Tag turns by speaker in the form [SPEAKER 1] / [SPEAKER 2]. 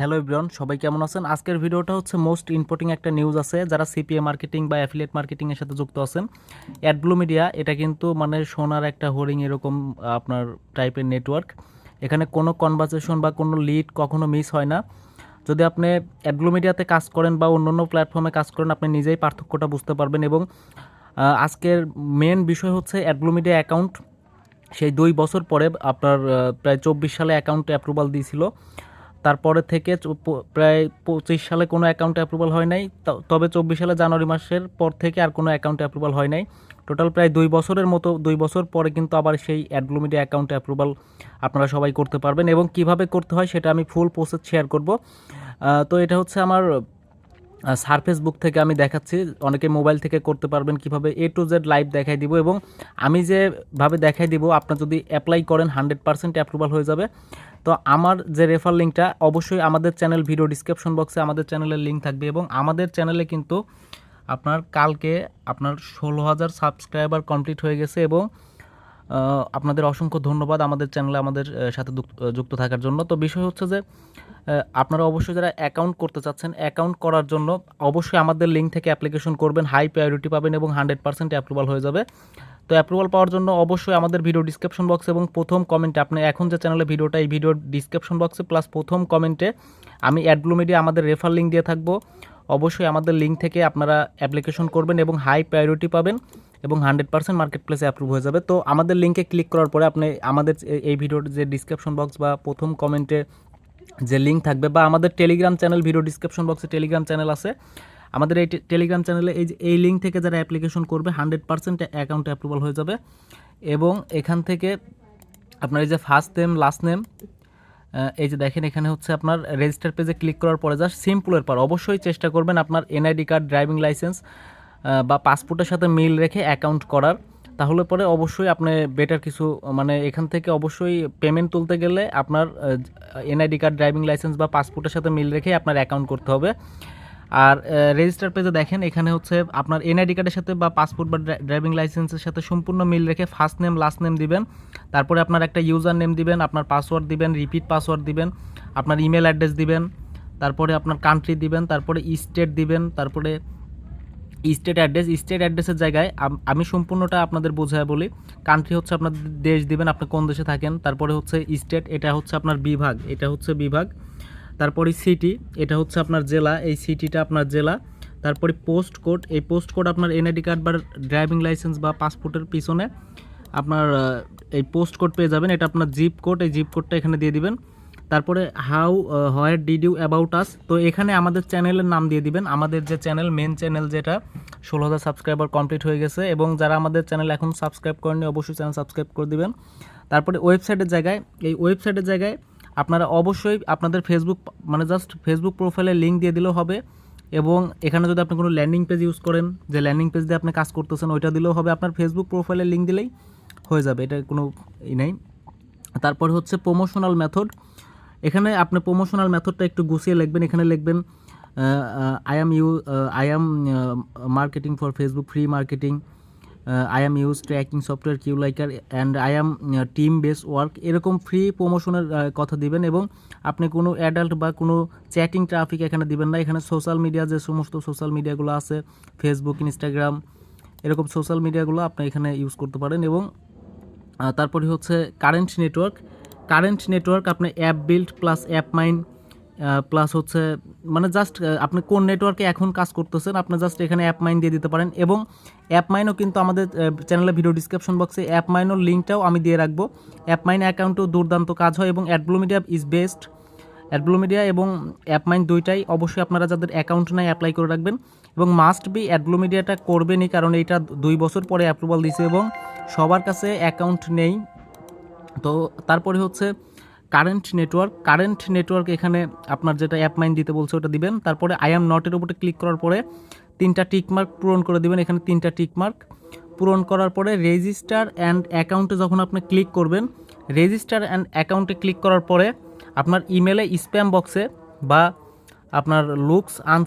[SPEAKER 1] Hello everyone, সবাই কেমন আছেন? আজকের ভিডিওটা হচ্ছে মোস্ট ইম্পর্টেন্ট একটা নিউজ আছে যারা সিপিএ মার্কেটিং বা অ্যাফিলিয়েট মার্কেটিং এর সাথে যুক্ত আছেন। অ্যাডব্লু মিডিয়া এটা কিন্তু মানে সোনার একটা হরিণ এরকম আপনার টাইপের নেটওয়ার্ক। এখানে কোনো কনভারসেশন বা কোনো লিড কখনো মিস হয় না। যদি আপনি অ্যাডব্লু মিডিয়াতে কাজ করেন বা অন্যান্য প্ল্যাটফর্মে কাজ করেন, আপনি নিজেই পার্থক্যটা বুঝতে পারবেন। এবং আজকের মেন বিষয় হচ্ছে অ্যাডব্লু মিডিয়া অ্যাকাউন্ট সেই 2 বছর পরে আপনার প্রায় 24 সালে অ্যাকাউন্টে অ্যাপ্রুভাল দিয়েছিল। তারপরে থেকে প্রায় 25 সালে কোনো অ্যাকাউন্টে অ্যাপ্রুভাল হয় নাই। তবে 24 সালে জানুয়ারি মাসের পর থেকে আর কোনো অ্যাকাউন্টে অ্যাপ্রুভাল হয় নাই। টোটাল প্রায় 2 বছরের মতো 2 বছর পরে কিন্তু আবার সেই অ্যাডব্লু মিডিয়া অ্যাকাউন্টে অ্যাপ্রুভাল আপনারা সবাই করতে পারবেন। এবং কিভাবে করতে হয় সেটা আমি ফুল প্রসেস শেয়ার করব। তো এটা হচ্ছে আমার সারফেস বুক থেকে আমি দেখাচ্ছি। অনেকে মোবাইল থেকে করতে পারবেন, কিভাবে A to Z লাইভ দেখাই দিব। এবং আমি যেভাবে দেখাই দিব আপনার যদি অ্যাপ্লাই করেন 100% অ্যাপ্রুভাল হয়ে যাবে। তো আমার যে রেফার লিঙ্কটা অবশ্যই আমাদের চ্যানেল ভিডিও ডিসক্রিপশন বক্সে আমাদের চ্যানেলের লিঙ্ক থাকবে। এবং আমাদের চ্যানেলে কিন্তু আপনার কালকে আপনার 16,000 সাবস্ক্রাইবার কমপ্লিট হয়ে গেছে। এবং আপনাদের অসংখ্য ধন্যবাদ আমাদের চ্যানেলে আমাদের সাথে যুক্ত থাকার জন্য। তো বিষয় হচ্ছে যে আপনারা অবশ্যই যারা অ্যাকাউন্ট করতে চাচ্ছেন, অ্যাকাউন্ট করার জন্য অবশ্যই আমাদের লিঙ্ক থেকে অ্যাপ্লিকেশন করবেন, হাই প্রায়োরিটি পাবেন এবং 100% অ্যাপ্রুভাল হয়ে যাবে। তো অ্যাপ্রুভাল পাওয়ার জন্য অবশ্যই আমাদের ভিডিও ডিসক্রিপশন বক্সে এবং প্রথম কমেন্টে, আপনি এখন যে চ্যানেলে ভিডিওটা, এই ভিডিওর ডিসক্রিপশন বক্সে প্লাস প্রথম কমেন্টে আমি অ্যাডব্লু মিডিয়া আমাদের রেফার লিঙ্ক দিয়ে থাকবো। অবশ্যই আমাদের লিঙ্ক থেকে আপনারা অ্যাপ্লিকেশন করবেন এবং হাই প্রায়োরিটি পাবেন এবং 100% মার্কেট প্লেসে অ্যাপ্রুভ হয়ে যাবে। তো আমাদের লিঙ্কে ক্লিক করার পরে আপনি আমাদের এই ভিডিওর যে ডিসক্রিপশন বক্স বা প্রথম কমেন্টে যে লিঙ্ক থাকবে, বা আমাদের টেলিগ্রাম চ্যানেল, ভিডিও ডিসক্রিপশন বক্সে টেলিগ্রাম চ্যানেল আছে, আমাদের এই টেলিগ্রাম চ্যানেলে এই লিঙ্ক থেকে যারা অ্যাপ্লিকেশন করবে 100% অ্যাকাউন্টে অ্যাপ্রুভাল হয়ে যাবে। এবং এখান থেকে আপনার এই যে ফার্স্ট নেম লাস্ট নেম, এই যে দেখেন এখানে হচ্ছে আপনার রেজিস্টার পেজে ক্লিক করার পরে জাস্ট সিম্পলের পর অবশ্যই চেষ্টা করবেন আপনার এনআইডি কার্ড, ড্রাইভিং লাইসেন্স বা পাসপোর্টের সাথে মিল রেখে অ্যাকাউন্ট করার। তাহলে পরে অবশ্যই আপনি বেটার কিছু মানে এখান থেকে অবশ্যই পেমেন্ট তুলতে গেলে আপনার এনআইডি কার্ড, ড্রাইভিং লাইসেন্স বা পাসপোর্টের সাথে মিল রেখে আপনার অ্যাকাউন্ট করতে হবে। আর রেজিস্টার পেজে দেখেন এখানে হচ্ছে আপনার এনআইডি কার্ডের সাথে বা পাসপোর্ট বা ড্রাইভিং লাইসেন্সের সাথে সম্পূর্ণ মিল রেখে ফার্স্ট নেম লাস্ট নেম দিবেন। তারপরে আপনার একটা ইউজার নেম দিবেন, আপনার পাসওয়ার্ড দিবেন, রিপিট পাসওয়ার্ড দিবেন, আপনার ইমেল অ্যাড্রেস দিবেন, তারপরে আপনার কান্ট্রি দিবেন, তারপরে স্টেট দিবেন, তারপরে স্টেট অ্যাড্রেসের জায়গায় আমি সম্পূর্ণটা আপনাদের বোঝায় বলি। কান্ট্রি হচ্ছে আপনাদের দেশ দিবেন, আপনি কোন দেশে থাকেন। তারপরে হচ্ছে স্টেট, এটা হচ্ছে আপনার বিভাগ, এটা হচ্ছে বিভাগ। তারপরে সিটি, এটা হচ্ছে আপনার জেলা, এই সিটিটা আপনার জেলা। তারপরে পোস্ট কোড, এই পোস্ট কোড আপনার এনআইডি কার্ড বা ড্রাইভিং লাইসেন্স বা পাসপোর্টের পিছনে আপনার এই পোস্ট কোড পেয়ে যাবেন। এটা আপনার জিপ কোড, এই জিপ কোডটা এখানে দিয়ে দিবেন। তারপরে where did you about us, তো এখানে আমাদের চ্যানেলের নাম দিয়ে দিবেন। আমাদের যে চ্যানেল, মেন চ্যানেল যেটা 16,000 সাবস্ক্রাইবার কমপ্লিট হয়ে গেছে। এবং যারা আমাদের চ্যানেল এখন সাবস্ক্রাইব করেননি অবশ্যই চ্যানেল সাবস্ক্রাইব করে দিবেন। তারপরে ওয়েবসাইটের জায়গায়, এই ওয়েবসাইটের জায়গায় আপনারা অবশ্যই আপনাদের ফেসবুক মানে জাস্ট ফেসবুক প্রোফাইলের লিঙ্ক দিয়ে দিলেও হবে। এবং এখানে যদি আপনি কোনো ল্যান্ডিং পেজ ইউজ করেন, যে ল্যান্ডিং পেজ দিয়ে আপনি কাজ করতেছেন ওইটা দিলেও হবে। আপনার ফেসবুক প্রোফাইলের লিঙ্ক দিলেই হয়ে যাবে, এটা কোনো নেই। তারপর হচ্ছে প্রমোশনাল মেথড, এখানে আপনি প্রমোশনাল মেথডটা একটু গুছিয়ে লিখবেন। এখানে লিখবেন I am marketing for Facebook free marketing, I am use tracking software Q liker and I am team base work, এরকম ফ্রি প্রমোশনের কথা দিবেন। এবং আপনি কোনো অ্যাডাল্ট বা কোনো চ্যাটিং ট্রাফিক এখানে দিবেন না। এখানে সোশ্যাল মিডিয়া, যে সমস্ত সোশ্যাল মিডিয়াগুলো আছে ফেসবুক, ইনস্টাগ্রাম, এরকম সোশ্যাল মিডিয়াগুলো আপনি এখানে ইউজ করতে পারেন। এবং তারপরে হচ্ছে কারেন্ট নেটওয়ার্ক আপনি app build plus app mine plus হচ্ছে মানে জাস্ট আপনি কোন নেটওয়ার্কে এখন কাজ করতেছেন আপনি জাস্ট এখানে অ্যাপ মাইন দিয়ে দিতে পারেন। এবং অ্যাপ মাইনও কিন্তু আমাদের চ্যানেলের ভিডিও ডিসক্রিপশন বক্সে অ্যাপ মাইনের লিঙ্কটাও আমি দিয়ে রাখবো। অ্যাপ মাইন অ্যাকাউন্টেও দুর্দান্ত কাজ হয়। এবং অ্যাডব্লু মিডিয়া ইজ বেস্ট, অ্যাডব্লু মিডিয়া এবং অ্যাপ মাইন দুইটাই অবশ্যই আপনারা যাদের অ্যাকাউন্ট নাই অ্যাপ্লাই করে রাখবেন। এবং মাস্ট বি অ্যাডব্লু মিডিয়াটা করবেনই, কারণ এইটা 2 বছর পরে অ্যাপ্রুভাল দিয়েছে এবং সবার কাছে অ্যাকাউন্ট নেই। তো তারপরে হচ্ছে কারেন্ট নেটওয়ার্ক এখানে আপনার যেটা অ্যাপ মাইন দিতে বলছে ওটা দিবেন। তারপরে আই অ্যাম নটের উপরে ক্লিক করার পরে 3টা টিকমার্ক পূরণ করে দিবেন। এখানে 3টা টিকমার্ক পূরণ করার পরে রেজিস্টার অ্যান্ড অ্যাকাউন্টে যখন আপনি ক্লিক করবেন, রেজিস্টার অ্যান্ড অ্যাকাউন্টে ক্লিক করার পরে আপনার ইমেলে স্প্যাম বক্সে বা আপনার লুকস